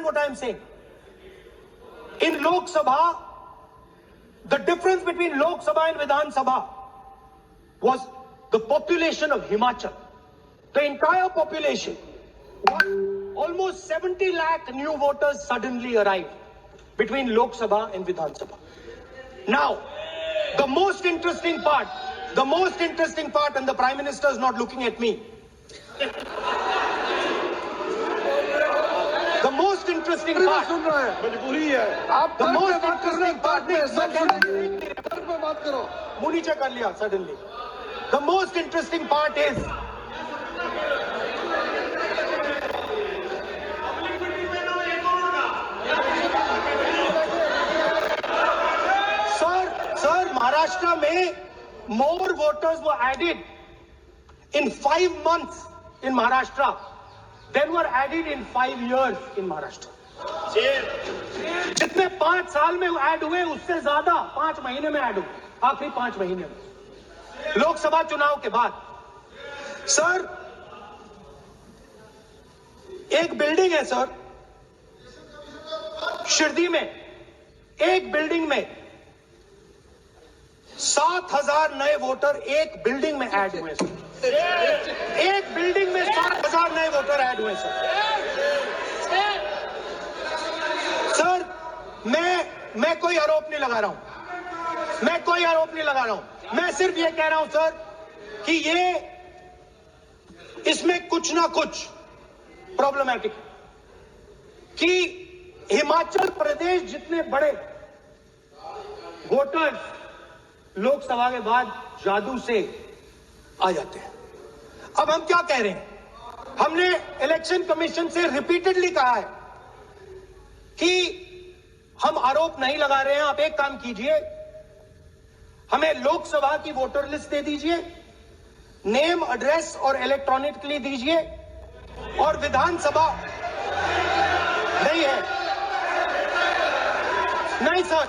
what I am saying? In Lok Sabha, the difference between Lok Sabha and Vidhan Sabha was the population of Himachal. The entire population, almost 70 lakh new voters suddenly arrived between Lok Sabha and Vidhan Sabha. Now, the most interesting part, and the Prime Minister is not looking at me. The most interesting part, suddenly. The most interesting part is, Sir, Maharashtra mein more voters were added in 5 months in Maharashtra than were added in 5 years in Maharashtra. जितने 5 साल में add हुए उससे ज्यादा 5 महीने में add हुए, आखिरी 5 महीने में लोकसभा चुनाव के बाद। सर, एक बिल्डिंग है सर शिरडी में, एक बिल्डिंग में 7,000 नए वोटर एक बिल्डिंग में ऐड हुए सर। एक बिल्डिंग में 7,000 नए वोटर ऐड हुए सर। सर, मैं कोई आरोप नहीं लगा रहा हूं, मैं सिर्फ ये कह रहा हूं सर कि इसमें कुछ ना कुछ प्रॉब्लमैटिक कि हिमाचल प्रदेश जितने बड़े वोटर्स लोकसभा के बाद जादू से आ जाते हैं। अब हम क्या कह रहे हैं? हमने इलेक्शन कमीशन से रिपीटेडली कहा है कि हम आरोप नहीं लगा रहे हैं, आप एक काम कीजिए, हमें लोकसभा की वोटर लिस्ट दे दीजिए, नेम, एड्रेस और इलेक्ट्रॉनिकली दीजिए, और विधानसभा नहीं है। नहीं सर,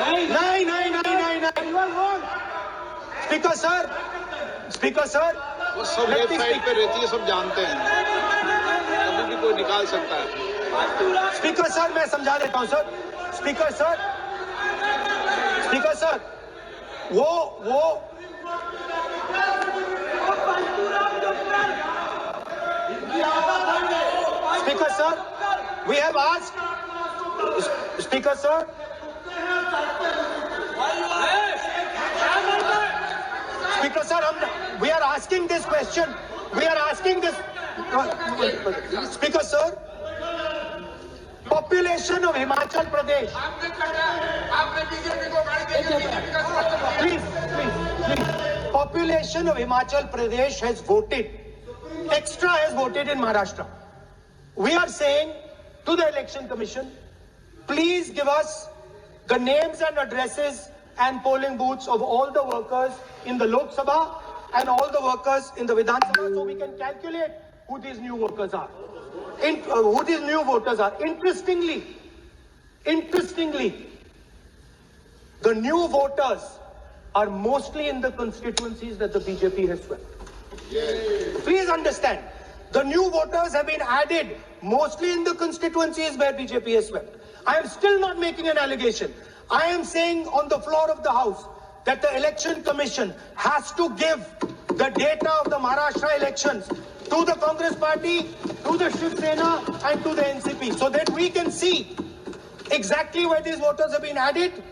नहीं। स्पीकर सर, वो सब वेबसाइट पे रहती है, सब जानते हैं, कभी भी कोई निकाल सकता है। स्पीकर सर, मैं समझा देता हूं सर। स्पीकर सर, वो Speaker sir, we have asked. Speaker sir. Speaker sir, we are asking this question. Speaker sir, population of Himachal Pradesh. Please. Population of Himachal Pradesh has voted. Extra has voted in Maharashtra. We are saying to the Election Commission, please give us the names and addresses and polling booths of all the workers in the Lok Sabha and all the workers in the Vidhan Sabha, so we can calculate who these new workers are, who these new voters are. Interestingly, the new voters are mostly in the constituencies that the BJP has swept. Please understand, the new voters have been added mostly in the constituencies where BJP has swept. I am still not making an allegation. I am saying on the floor of the House that the Election Commission has to give the data of the Maharashtra elections to the Congress Party, to the Shiv Sena and to the NCP, so that we can see exactly where these voters have been added,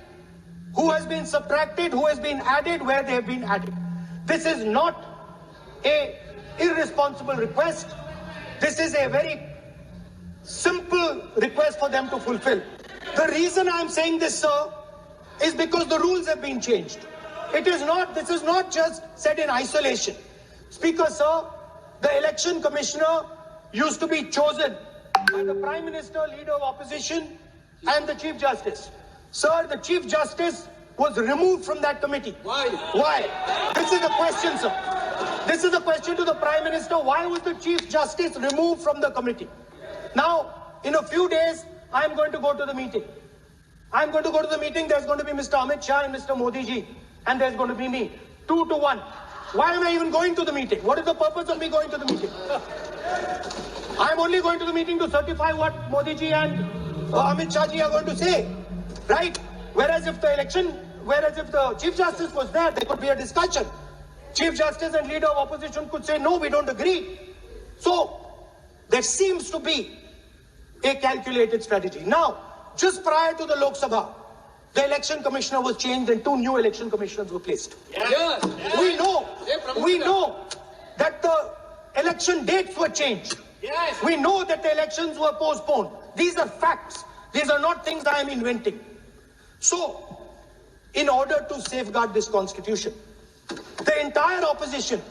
who has been subtracted, who has been added, where they have been added. This is not an irresponsible request. This is a very simple request for them to fulfill. The reason I am saying this, sir, is because the rules have been changed. This is not just said in isolation. Speaker, sir, the election commissioner used to be chosen by the Prime Minister, Leader of Opposition, and the Chief Justice. Sir, the Chief Justice was removed from that committee. Why? This is the question, sir. This is the question to the Prime Minister. Why was the Chief Justice removed from the committee? Now, in a few days, I am going to go to the meeting. There's going to be Mr. Amit Shah and Mr. Modi ji, and there's going to be me. 2 to 1. Why am I even going to the meeting? What is the purpose of me going to the meeting? I'm only going to the meeting to certify what Modi ji and Amit Shah ji are going to say, right? Whereas if the Chief Justice was there could be a discussion. Chief Justice and leader of opposition could say, no, we don't agree. So there seems to be a calculated strategy. Now, just prior to the Lok Sabha, the election commissioner was changed and 2 new election commissioners were placed. Yes. We know that the election dates were changed. Yes. We know that the elections were postponed. These are facts. These are not things I am inventing. So, in order to safeguard this constitution, the entire opposition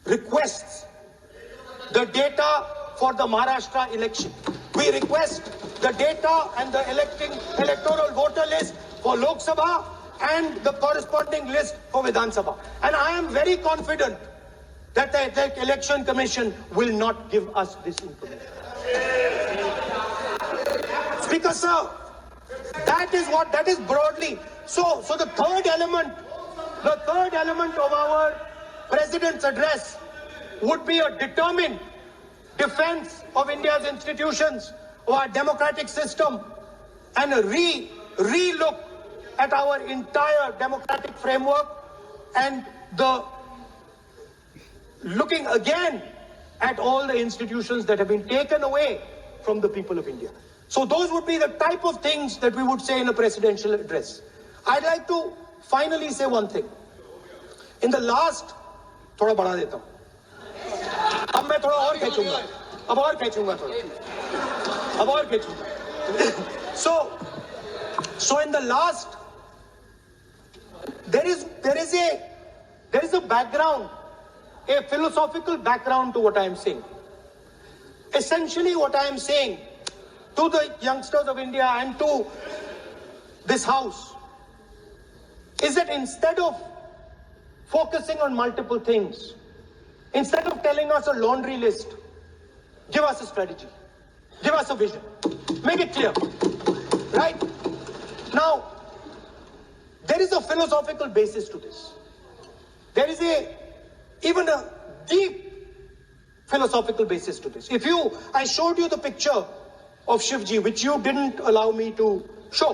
requests the data for the Maharashtra election. We request the data and the electoral voter list for Lok Sabha and the corresponding list for Vidhan Sabha. And I am very confident that the Election Commission will not give us this information. Speaker sir, that is broadly. So the third element of our President's address would be a determined defense of India's institutions, of our democratic system, and a re-look at our entire democratic framework, and the looking again at all the institutions that have been taken away from the people of India. So those would be the type of things that we would say in a presidential address. I'd like to finally say one thing. In the last, थोड़ा बढ़ा देता हूँ. अब मैं थोड़ा और खींचूंगा. अब और खींचूंगा थोड़ा. अब और खींचूंगा. So in the last, there is a background, a philosophical background to what I am saying. Essentially, what I am saying to the youngsters of India and to this house is that instead of focusing on multiple things, instead of telling us a laundry list, give us a strategy, give us a vision, make it clear, right? Now, there is a philosophical basis to this. There is even a deep philosophical basis to this. I showed you the picture of Shivji, which you didn't allow me to show.